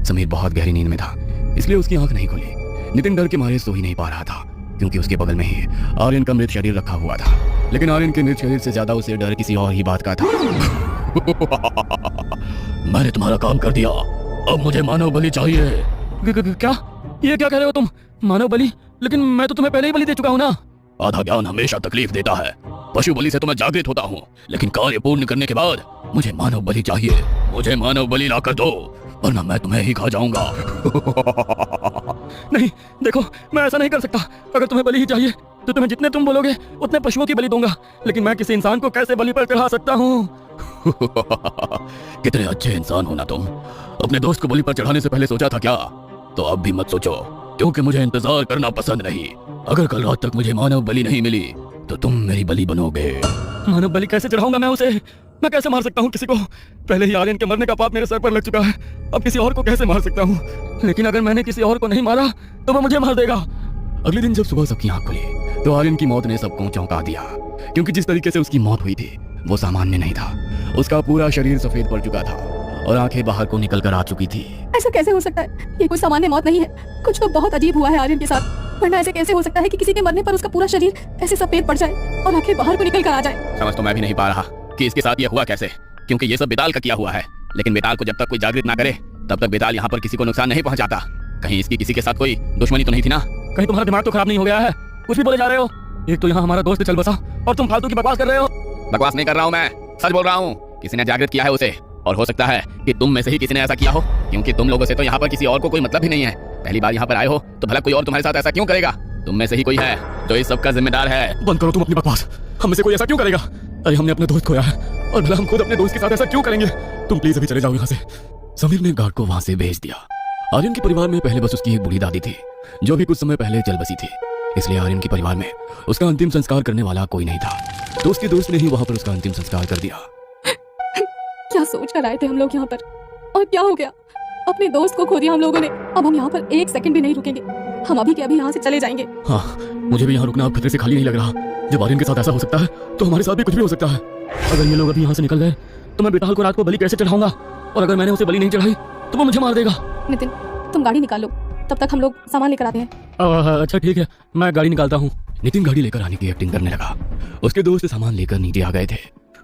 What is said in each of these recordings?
समीर बहुत गहरी नींद में था, इसलिए उसकी आंख नहीं खुली। नितिन डर के मारे सो ही नहीं पा रहा था, क्योंकि उसके बगल में ही आर्यन का मृत शरीर रखा हुआ था। लेकिन आर्यन के मृत शरीर से ज्यादा उसे डर किसी और ही बात का था। मैंने तुम्हारा काम कर दिया, अब मुझे मानव बलि चाहिए। क्या? ये क्या कह रहे हो तुम? मानव बलि? लेकिन मैं तो तुम्हें पहले ही बलि दे चुका हूँ ना। आधा ज्ञान हमेशा तकलीफ देता है। पशु बलि से तो मैं जागृत होता हूँ, लेकिन कार्य पूर्ण करने के बाद मुझे मानव बलि चाहिए। मुझे मानव बलि लाकर दो, वरना मैं तुम्हें ही खा जाऊंगा। नहीं, देखो, मैं ऐसा नहीं कर सकता। अगर तुम्हें बलि ही चाहिए तो तुम्हें जितने तुम बोलोगे उतने पशुओं की बलि दूंगा, लेकिन मैं किसी इंसान को कैसे बलि पर चढ़ा सकता हूँ? कितने अच्छे इंसान हो ना तुम। अपने दोस्त को बलि पर चढ़ाने से पहले सोचा था क्या? तो अब भी मत सोचो, क्योंकि मुझे इंतजार करना पसंद नहीं। अगर कल रात तक मुझे मानव बलि नहीं मिली तो तुम मेरी बलि बनोगे। मानव बलि कैसे चढ़ाऊंगा मैं उसे? मैं कैसे मार सकता हूँ किसी को? पहले ही आर्यन के मरने का पाप मेरे सर पर लग चुका है, अब किसी और को कैसे मार सकता हूँ? लेकिन अगर मैंने किसी और को नहीं मारा तो वो मुझे मार देगा। अगले दिन जब सुबह सबकी आंख खुली तो आर्यन की मौत ने सबको चौंका दिया, क्योंकि जिस तरीके से उसकी मौत हुई थी वो सामान्य नहीं था। उसका पूरा शरीर सफेद पड़ चुका था और आंखें बाहर को निकल कर आ चुकी थी। ऐसा कैसे हो सकता है? ये कोई सामान्य मौत नहीं है, कुछ तो बहुत अजीब हुआ है आर्यन के साथ। वरना ऐसे कैसे हो सकता है कि किसी के मरने पर उसका पूरा शरीर ऐसे सफेद पड़ जाए और आंखें बाहर को निकल कर आ जाए? समझ तो मैं भी नहीं पा रहा कि इसके साथ ये हुआ कैसे, क्योंकि ये सब बेताल का किया हुआ है। लेकिन बेताल को जब तक कोई जागृत ना करे तब तक बेताल यहाँ पर किसी को नुकसान नहीं पहुँचाता। कहीं इसकी किसी के साथ कोई दुश्मनी तो नहीं थी ना? कहीं तुम्हारा दिमाग तो खराब नहीं हो गया है? कुछ भी बोले जा रहे हो। एक तो यहाँ हमारा दोस्त चल बसा और तुम फालतू की बकवास कर रहे हो। बकवास नहीं कर रहा हूँ, मैं सच बोल रहा हूँ। किसी ने जागृत किया है उसे, और हो सकता है कि तुम में से ही किसी ने ऐसा किया हो, क्योंकि तुम लोगों से तो यहाँ पर किसी और को कोई मतलब ही नहीं है। पहली बार यहाँ पर आए हो तो भला कोई और तुम्हारे साथ ऐसा क्यों करेगा? तुम में से ही कोई है जो इस सब का जिम्मेदार है। बंद करो तुम अपनी बकवास। हम में से कोई ऐसा क्यों करेगा? अरे हमने अपने दोस्त खोया है और भला हम खुद अपने दोस्त के साथ ऐसा क्यों करेंगे? तुम प्लीज अभी चले जाओ यहाँ से। समीर ने गार्ड को वहाँ से भेज दिया। आर्यन के परिवार में पहले बस उसकी एक बूढ़ी दादी थी, जो भी कुछ समय पहले चल बसी थी, इसलिए आर्यन के परिवार में उसका अंतिम संस्कार करने वाला कोई नहीं था। तो उसके दोस्त ने ही वहाँ पर उसका अंतिम संस्कार कर दिया। क्या सोच कर आए थे हम लोग यहाँ पर, और क्या हो गया? अपने दोस्त को खो दिया हम लोगों ने। अब हम यहाँ पर एक सेकंड भी नहीं रुकेंगे, हम अभी के अभी यहाँ से चले जाएंगे। हाँ, मुझे भी यहाँ रुकना अब खतरे से खाली नहीं लग रहा। जब आर्यन के साथ ऐसा हो सकता है तो हमारे साथ भी कुछ भी हो सकता है। अगर ये लोग अभी यहाँ से निकल गए तो मैं बेताल को रात को बलि कैसे चढ़ाऊंगा? और अगर मैंने उसे बलि नहीं चढ़ाई तो वो मुझे मार देगा। नितिन, तुम गाड़ी निकालो, तब तक हम लोग सामान लेकर आते हैं। अच्छा ठीक है, मैं गाड़ी निकालता हूँ। नितिन गाड़ी लेकर आने की एक्टिंग करने लगा। उसके दोस्त सामान लेकर नीचे आ गए थे।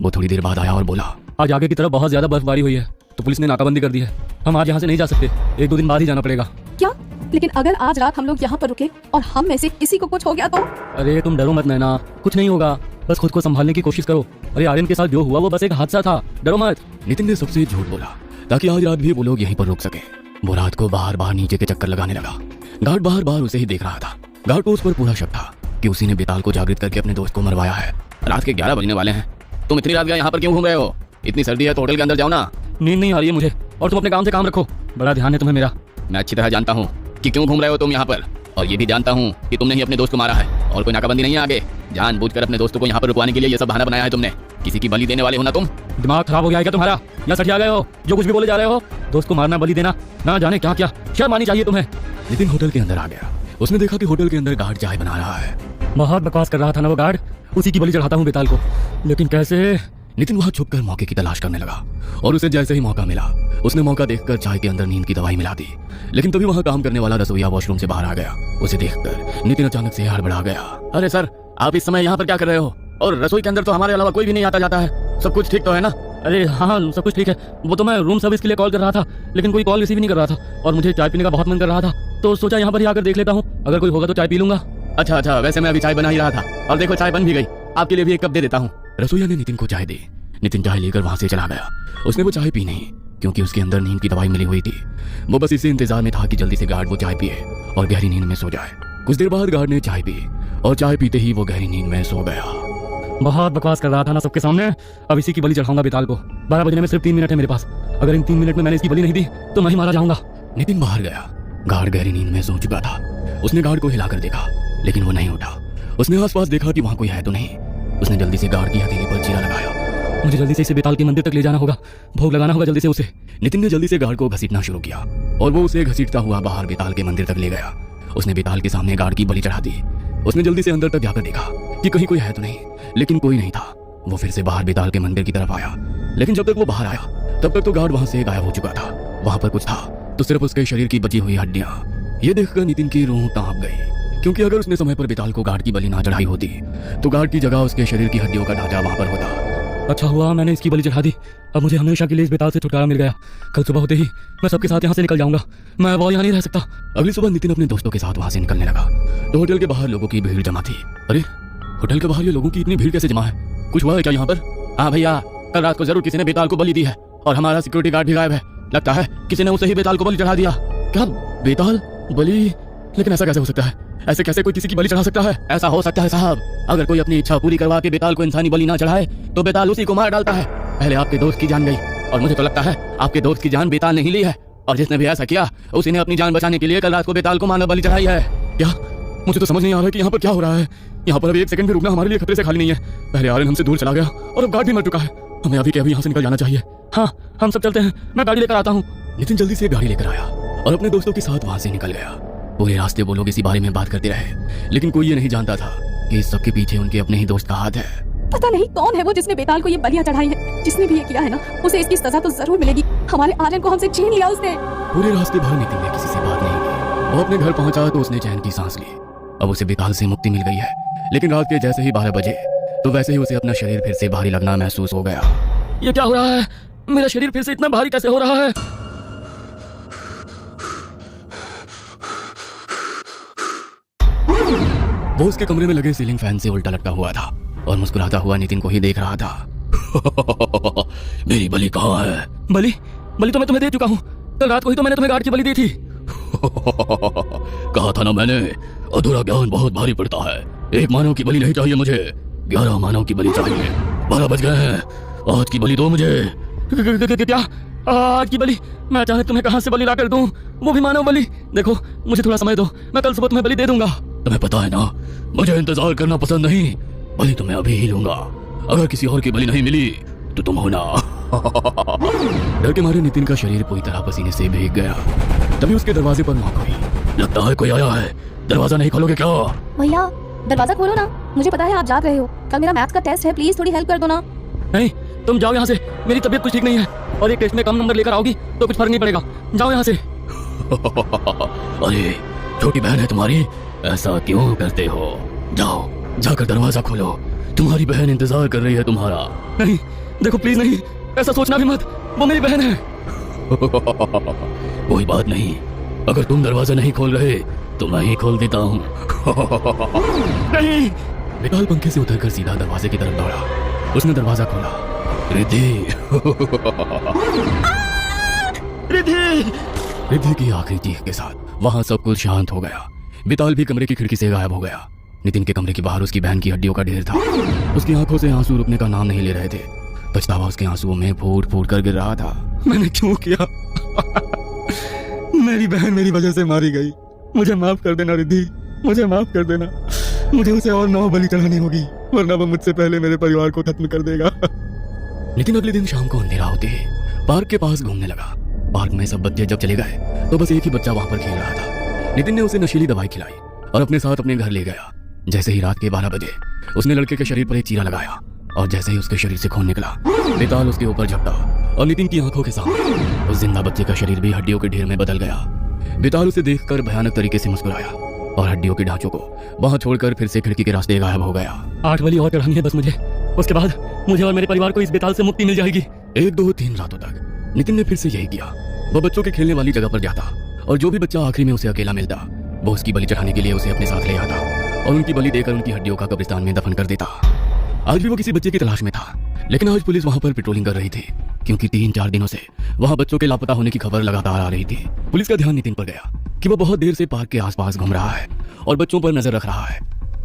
वो थोड़ी देर बाद आया और बोला, आज आगे की तरफ बहुत ज्यादा बर्फबारी हुई है, तो पुलिस ने नाकाबंदी कर दी है। हम आज यहाँ से नहीं जा सकते, 1-2 दिन बाद ही जाना पड़ेगा। क्या? लेकिन अगर आज रात हम लोग यहाँ पर रुके और हम में से किसी को कुछ हो गया तो? अरे तुम डरो मत नैना, कुछ नहीं होगा, बस खुद को संभालने की कोशिश करो। अरे आर्यन के साथ जो हुआ वो बस एक हादसा था, डरो मत। नितिन ने सबसे झूठ बोला ताकि आज रात भी वो लोग यहीं पर रुक सके। वो रात को बाहर बाहर नीचे के चक्कर लगाने लगा। गार्ड बाहर बाहर उसे ही देख रहा था। गार्ड को उस पर पूरा शक था कि उसी ने बेताल को जागृत करके अपने दोस्त को मरवाया है। रात के 11 बजने वाले हैं, तुम इतनी रात गए यहाँ पर क्यों घूम रहे हो? इतनी सर्दी है तो होटल के अंदर जाओ ना। नींद नहीं आ रही है मुझे, और तुम अपने काम से काम रखो। बड़ा ध्यान है तुम्हें मेरा। मैं अच्छी तरह जानता हूँ कि क्यों घूम रहे हो तुम यहाँ पर, और ये भी जानता हूँ कि तुमने ही अपने दोस्त को मारा है और कोई नाकाबंदी नहीं है आगे। जानबूझकर अपने दोस्तों को यहाँ पर रुकवाने के लिए ये सब बहाना बनाया है तुमने। किसी की बलि देने वाले हो ना तुम? दिमाग खराब हो गया है क्या तुम्हारा? या सठिया गए हो जो कुछ भी बोले जा रहे हो? दोस्त को मारना, बलि देना, ना जाने क्या क्या, शर्म आनी चाहिए तुम्हें। नितिन होटल के अंदर आ गया। उसने देखा कि होटल के अंदर गार्ड चाय बना रहा है। बहुत बकवास कर रहा था ना वो गार्ड, उसी की बलि चढ़ाता हूँ बेताल को। लेकिन कैसे? नितिन वहाँ छुपकर मौके की तलाश करने लगा, और उसे जैसे ही मौका मिला उसने मौका देखकर चाय के अंदर नींद की दवाई मिला दी। लेकिन तभी वहाँ काम करने वाला रसोइया वॉशरूम से बाहर आ गया। उसे देखकर नितिन अचानक से हड़बड़ा गया। अरे सर, आप इस समय यहाँ पर क्या कर रहे हो? और रसोई के अंदर तो हमारे अलावा कोई भी नहीं आता जाता है, सब कुछ ठीक तो है ना? अरे हाँ, सब कुछ ठीक है। वो तो मैं रूम सर्विस के लिए कॉल कर रहा था, लेकिन कोई कॉल रिसीव नहीं कर रहा था, और मुझे चाय पीने का बहुत मन कर रहा था, तो सोचा यहाँ पर ही आकर देख लेता हूँ, अगर कोई होगा तो चाय पी लूंगा। अच्छा, वैसे मैं अभी चाय बना ही रहा था, और देखो चाय बन भी गई, आपके लिए भी एक कप दे देता हूँ। रसोइया ने नितिन को चाय दी। नितिन चाय लेकर वहां से चला गया। उसने वो चाय पी नहीं, क्योंकि उसके अंदर नींद की दवाई मिली हुई थी। वो बस इसी इंतजार में था कि जल्दी से गार्ड वो चाय पिए और गहरी नींद में सो जाए। कुछ देर बाद गार्ड ने चाय पी, और चाय पीते ही वो गहरी नींद में सो गया। बहुत बकवास कर रहा था ना सबके सामने। अब इसी की बलि चढ़ाऊंगा बेताल को। 12 बजने में सिर्फ 3 मिनट है मेरे पास। अगर इन 3 मिनट में मैंने इसकी बलि नहीं दी तो मैं ही मारा जाऊंगा। नितिन बाहर गया। गार्ड गहरी नींद में सो चुका था। उसने गार्ड को हिलाकर देखा, लेकिन वो नहीं उठा। उसने आसपास देखा कि वहाँ कोई है तो नहीं। उसने जल्दी से गार्ड की हथेली पर चीरा लगाया। मुझे जल्दी से इसे बेताल के मंदिर तक ले जाना होगा, भोग लगाना होगा जल्दी से उसे। नितिन ने जल्दी से गार्ड को घसीटना शुरू किया, और वो उसे घसीटता हुआ बाहर बेताल के मंदिर तक ले गया। उसने बेताल के सामने गार्ड की बलि चढ़ा दी। उसने जल्दी से अंदर तक जाकर देखा कि कहीं कोई है तो नहीं, लेकिन कोई नहीं था। वो फिर से बाहर बेताल के मंदिर की तरफ आया, लेकिन जब तक वो बाहर आया तब तक तो गार्ड वहां से गायब हो चुका था। वहां पर कुछ था तो सिर्फ उसके शरीर की बची हुई हड्डियां। ये देखकर नितिन की रूह कांप गई, क्योंकि अगर उसने समय पर बेताल को गार्ड की बलि ना चढ़ाई होती तो गार्ड की जगह उसके शरीर की हड्डियों का ढांचा वहां पर होता। अच्छा हुआ मैंने इसकी बलि चढ़ा दी, अब मुझे हमेशा के लिए इस बेताल से छुटकारा मिल गया। कल सुबह होते ही मैं सबके साथ यहाँ से निकल जाऊंगा, मैं अब यहाँ नहीं रह सकता। अगली सुबह नितिन अपने दोस्तों के साथ वहां से निकलने लगा तो होटल के बाहर लोगों की भीड़ जमा थी। अरे होटल के बाहर ये लोगों की इतनी भीड़ कैसे जमा है? कुछ हुआ है क्या यहाँ पर? हाँ भैया, कल रात को जरूर किसी ने बेताल को बलि दी है और हमारा सिक्योरिटी गार्ड भी गायब है। लगता है किसी ने उसे ही बेताल को बलि चढ़ा दिया। क्या बेताल बलि? लेकिन ऐसा कैसे हो सकता है? ऐसे कैसे कोई किसी की बलि चढ़ा सकता है? ऐसा हो सकता है साहब, अगर कोई अपनी इच्छा पूरी करवा के बेताल को इंसानी बलि ना चढ़ाए तो बेताल उसी को मार डालता है। पहले आपके दोस्त की जान गई और मुझे तो लगता है आपके दोस्त की जान बेताल ने ही ली है, और जिसने भी ऐसा किया उसी ने अपनी जान बचाने के लिए कल रात को बेताल को मानव बलि चढ़ाई है। क्या? मुझे तो समझ नहीं आ रहा है कि यहाँ पर क्या हो रहा है। यहाँ पर अभी एक सेकंड भी रुकना हमारे लिए खतरे से खाली नहीं है। पहले आर्यन हमसे दूर चला गया और अब गार्ड भी मर चुका है। हमें अभी के अभी यहाँ से निकल जाना चाहिए। हाँ, हम सब चलते हैं, मैं गाड़ी लेकर आता हूँ। नितिन जल्दी से गाड़ी लेकर आया और अपने दोस्तों के साथ वहां से निकल गया। पूरे रास्ते वो लोग इसी बारे में बात करते रहे, लेकिन कोई ये नहीं जानता था कि इस सबके पीछे उनके अपने ही दोस्त का हाथ है। पता नहीं कौन है वो जिसने बेताल को ये बलियां चढ़ाई है। जिसने भी ये किया है ना, उसे इसकी सजा तो जरूर मिलेगी। हमारे आर्यन को हमसे छीन लिया उसने। पूरे रास्ते भर नितिन ने किसी से बात नहीं की। वो अपने घर पहुंचा तो उसने चैन की सांस ली। अब उसे बेताल से मुक्ति मिल गई है। लेकिन रात के जैसे ही 12 बजे तो वैसे ही उसे अपना शरीर फिर से भारी लगना महसूस हो गया। ये क्या हो रहा है? मेरा शरीर फिर से इतना भारी कैसे हो रहा है? वो उसके कमरे में लगे सीलिंग फैन से उल्टा लटका हुआ था और मुस्कुराता हुआ नितिन को ही देख रहा था। मेरी बलि कहाँ है? बलि? बलि तो मैं तुम्हें दे चुका हूँ। कल रात को ही तो मैंने तुम्हें गार्ड की बलि दी थी। कहा था ना मैंने, अधूरा ज्ञान बहुत भारी पड़ता है। एक मानव की बलि नहीं चाहिए मुझे, 11 मानव की बलि चाहिए। 12 बज गए हैं, आज की बलि दो मुझे। क्या? आज की बलि? मैं चाहे तुम्हें कहां से बलि ला कर दूं, वो भी मानव बलि? देखो मुझे थोड़ा समय दो, मैं कल सुबह तुम्हें बलि दे दूंगा। तुम्हें पता है ना, मुझे इंतजार करना पसंद नहीं। बलि तो मैं अभी ही लूंगा। अगर किसी और की बलि नहीं मिली तो तुम होना। डर के मारे नितिन का शरीर पूरी तरह पसीने से भीग गया। तभी उसके दरवाजे पर नॉक हुई। लगता है कोई आया है, दरवाजा नहीं खोलोगे क्या? भैया दरवाजा खोलो ना, मुझे पता है आप जाग रहे हो। कल मेरा मैथ्स का टेस्ट है, प्लीज थोड़ी हेल्प कर दो ना। नहीं, तुम जाओ यहाँ से, मेरी तबीयत कुछ ठीक नहीं है और एक टेस्ट में कम नंबर लेकर आओगी तो कुछ फर्क नहीं पड़ेगा। जाओ यहाँ से। अरे छोटी बहन है तुम्हारी, ऐसा क्यों करते हो? जाओ जाकर दरवाजा खोलो, तुम्हारी बहन इंतजार कर रही है तुम्हारा। नहीं देखो प्लीज नहीं, ऐसा सोचना भी मत, वो मेरी बहन है। कोई बात नहीं, अगर तुम दरवाजा नहीं खोल रहे तो मैं ही खोल देता हूँ। नहीं। बेताल पंखे से उतरकर सीधा दरवाजे की तरफ दौड़ा। उसने दरवाजा खोला। रिद्धि। रिद्धि। रिद्धि की आखिरी चीख के साथ वहां सब कुछ शांत हो गया। बेताल भी कमरे की खिड़की से गायब हो गया। नितिन के कमरे के बाहर उसकी बहन की हड्डियों का ढेर था। उसकी आंखों से आंसू रुकने का नाम नहीं ले रहे थे। पछतावा उसके आंसुओं में फूट फूट कर गिर रहा था। मैंने क्यों किया? मेरी बहन मेरी वजह से मारी गई। मुझे माफ कर देना रिद्धि, मुझे माफ कर देना। मुझे उसे और 9 बलि चढ़ानी होगी, वरना वो मुझसे पहले मेरे परिवार को खत्म कर देगा। नितिन अगले दिन शाम को अंधेरा होते ही पार्क के पास घूमने लगा। पार्क में सब बच्चे जब चले गए तो बस एक ही बच्चा वहां पर खेल रहा था। नितिन ने उसे नशीली दवाई खिलाई और अपने साथ अपने घर ले गया। जैसे ही रात के 12 बजे उसने लड़के के शरीर पर एक चीरा लगाया और जैसे ही उसके शरीर से खून निकला, बेताल उसके ऊपर झपटा और नितिन की आंखों के सामने उस जिंदा बच्चे का शरीर भी हड्डियों के ढेर में बदल गया। बेताल उसे देखकर भयानक तरीके से मुस्कुराया और हड्डियों के ढांचों को वहां छोड़कर फिर से खिड़की के रास्ते गायब हो गया। 8 बलि और चढ़ानी है बस मुझे, उसके बाद मुझे और मेरे परिवार को इस बेताल से मुक्ति मिल जाएगी। 1, 2, 3 रातों तक नितिन ने फिर से यही किया। वो बच्चों के खेलने वाली जगह पर जाता और जो भी बच्चा आखिरी में उसे अकेला मिलता वो उसकी बलि चढ़ाने के लिए उसे अपने साथ ले आता और उनकी बलि देकर उनकी हड्डियों का कब्रिस्तान में दफन कर देता। आज भी वो किसी बच्चे की तलाश में था, लेकिन आज पुलिस वहां पर पेट्रोलिंग कर रही थी क्योंकि 3-4 दिनों से वहां बच्चों के लापता होने की खबर लगातार आ रही थी। पुलिस का ध्यान नितिन पर गया कि वो बहुत देर से पार्क के आसपास घूम रहा है और बच्चों पर नजर रख रहा है।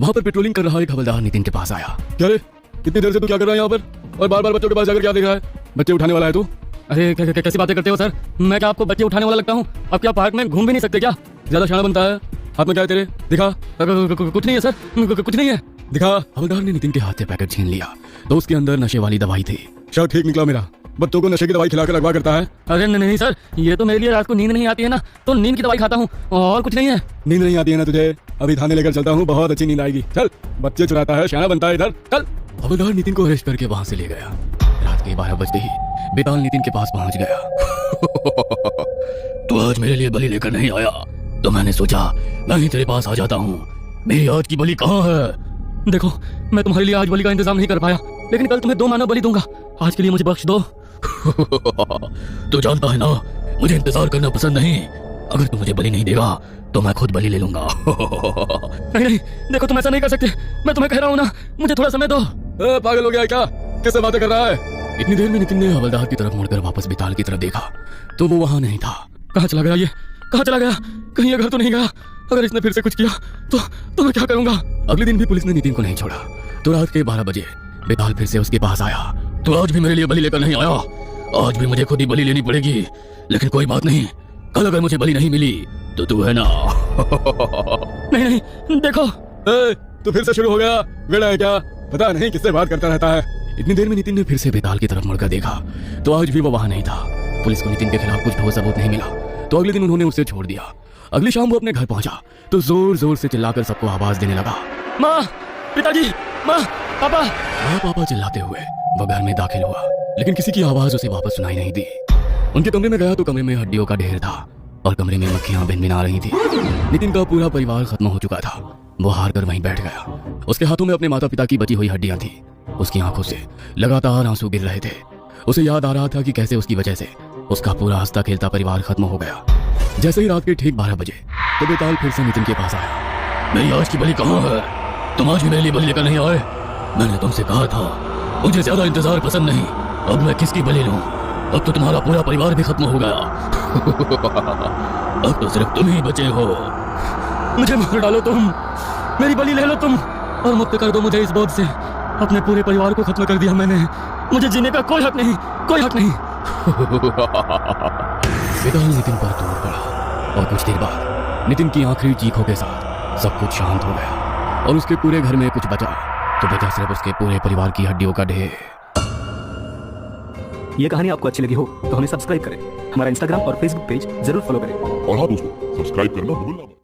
वहां पर पेट्रोलिंग कर रहा एक हवलदार नितिन के पास आया। क्या रे, कितनी देर से तू क्या कर रहा है यहाँ पर और बार बार बच्चों के पास जाकर क्या देख रहा है? बच्चे उठाने वाला है तू? अरे कैसी बातें करते हो सर, मैं क्या आपको बच्चे उठाने वाला लगता हूँ? अब क्या पार्क में घूम भी नहीं सकते क्या? ज्यादा शाना बनता है। हाथ में क्या है तेरे? दिखा। कुछ नहीं है सर, कुछ नहीं है। दिखा। हवलदार ने नितिन के हाथ से पैकेट छीन लिया तो उसके अंदर नशे वाली दवाई थी। शक ठीक निकला मेरा, बच्चों को नशे की दवाई खिलाकर अगवा करता है। अरे नहीं सर, ये तो मेरे लिए रात को नींद नहीं आती है ना, तो नींद की दवाई खाता हूँ और कुछ नहीं है। नींद नहीं आती है ना तुझे? अभी थाने लेकर चलता हूँ, बहुत अच्छी नींद आएगी। चल, बच्चे चुराता है, शाना बनता है, इधर चल। हवलदार नितिन को अरेस्ट करके वहां से ले गया। रात के 12 बजते ही बेताल नितिन के पास पहुंच गया। तू आज मेरे लिए बलि लेकर नहीं आया तो मैंने सोचा मैं ही तेरे पास आ जाता हूँ। मेरी आज की बलि कहाँ है? देखो, मैं तुम्हारे लिए आज बलि का इंतजाम नहीं कर पाया, लेकिन कल तुम्हें 2 मानव बलि दूंगा। आज के लिए मुझे बख्श दो। तू जानता है ना, मुझे इंतजार करना पसंद नहीं। अगर तू मुझे बलि नहीं देगा तो मैं खुद बलि ले लूंगा। नहीं नहीं, देखो तुम ऐसा नहीं कर सकते। मैं तुम्हें कह रहा हूँ ना, मुझे थोड़ा समय दो। पागल हो गया है क्या? किससे बातें कर रहा है? इतनी देर में नितिन ने हवलदार की तरफ मुड़कर वापस बेताल की तरफ देखा तो वो वहां नहीं था। कहाँ चला गया ये? कहाँ चला गया? कहीं ये घर तो नहीं गया? अगर इसने फिर से कुछ किया तो मैं क्या करूंगा? अगले दिन भी पुलिस ने नितिन को नहीं छोड़ा तो रात के 12 बजे बेताल फिर से उसके पास आया। तो आज भी मेरे लिए बलि लेकर नहीं आया। आज भी मुझे खुद ही बलि लेनी पड़ेगी, लेकिन कोई बात नहीं, कल अगर मुझे बलि नहीं मिली तो तू है ना। नहीं नहीं, देखो। तू फिर से शुरू हो गया, बेड़ा है क्या? पता नहीं किससे बात करता रहता है। इतनी देर में नितिन ने फिर से बेताल की तरफ मुड़कर देखा तो आज भी वो वहां नहीं था। पुलिस को नितिन के खिलाफ कुछ ठोस सबूत नहीं मिला तो अगले दिन उन्होंने उसे छोड़ दिया। अगली शाम वो अपने घर पहुंचा तो जोर जोर से चिल्लाकर सबको आवाज देने लगा, माँ, पिताजी, माँ, पापा। माँ पापा चिल्लाते हुए वह घर में दाखिल हुआ, लेकिन किसी की आवाज उसे वापस सुनाई नहीं दी। उनके कमरे में गया तो कमरे में हड्डियों का ढेर था और कमरे में मक्खियां भिनभिना रही थी। नितिन का पूरा परिवार खत्म हो चुका था। वो हार कर वहीं बैठ गया। उसके हाथों में अपने माता पिता की बची हुई हड्डियां थी। उसकी आंखों से लगातार आंसू गिर रहे थे। उसे याद आ रहा था कि कैसे उसकी वजह से उसका पूरा हंसता खेलता परिवार खत्म हो गया। जैसे ही रात के ठीक 12 बजे तो बेताल फिर से नितिन के पास आया। मेरी आज की बलि कहाँ है? तुम आज भी मेरे लिए बलि लेकर नहीं आए। मैंने तुमसे कहा था मुझे ज्यादा इंतजार पसंद नहीं। अब मैं किसकी बलि लूं? अब तो तुम्हारा पूरा परिवार भी खत्म हो गया। अब तो सिर्फ तुम ही बचे हो। मुझे मार डालो तुम, मेरी बलि ले लो तुम और मुक्त कर दो मुझे इस बोझ से। अपने पूरे परिवार को खत्म कर दिया मैंने। मुझे जीने का कोई हक नहीं, कोई हक नहीं। बेताल नितिन पर टूट पड़ा और कुछ देर बाद नितिन की आखिरी चीखों के साथ सब कुछ शांत हो गया और उसके पूरे घर में कुछ बचा तो बचा सिर्फ उसके पूरे परिवार की हड्डियों का ढेर। ये कहानी आपको अच्छी लगी हो तो हमें सब्सक्राइब करें, हमारा इंस्टाग्राम और फेसबुक पेज जरूर फॉलो करें। और हाँ दोस्तों, सब्सक्राइब करना भूलना मत।